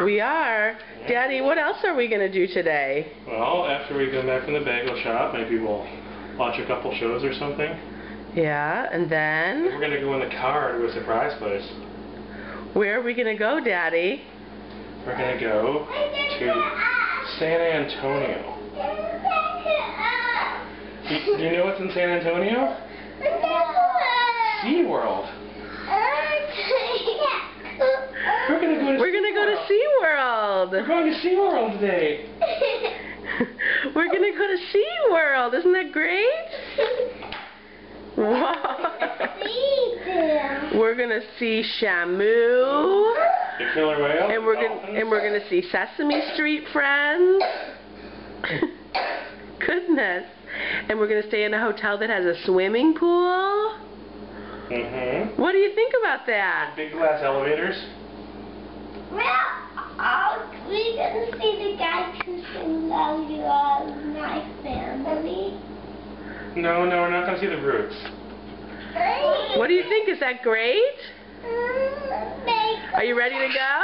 We are. Daddy, what else are we going to do today? Well, after we come back from the bagel shop, maybe we'll watch a couple shows or something. Yeah, and then? We're going to go in the car to a surprise place. Where are we going to go, Daddy? We're going to go to San Antonio. Do you know what's in San Antonio? SeaWorld. We're going to go to SeaWorld. We're going to SeaWorld today. We're going to go to SeaWorld. Isn't that great? Wow. We're going to see Shamu. The killer whale. And we're going to see Sesame Street friends. Goodness. And we're going to stay in a hotel that has a swimming pool. Mm-hmm. What do you think about that? Big glass elevators. Well, we're going to see the guy who can love you all my family. No, we're not going to see the roots. What do you think? Is that great? Are you ready to go?